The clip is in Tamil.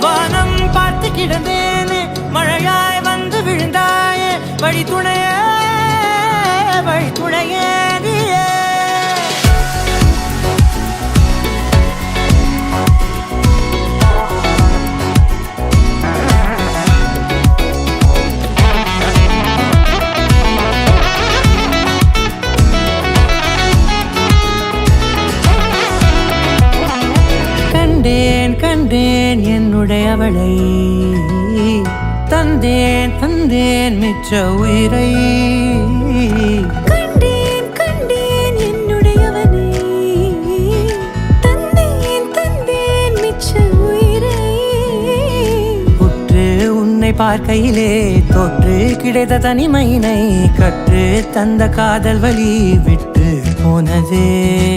வானம் பார்த்து கிடந்தேனே மழையாய் வந்து விழுந்தாயே வழி துணையே நீயே. கண்டேன் என்னுடையவளை தந்தேன் மிச்ச உயிரை. கண்டேன் என்னுடையவனை தந்தேன் மிச்ச உயிரை. உற்று உன்னை பார்க்கையிலே தோற்று கிடைத்த தனிமையினை கற்று தந்த காதல் வழி விட்டு போனதே.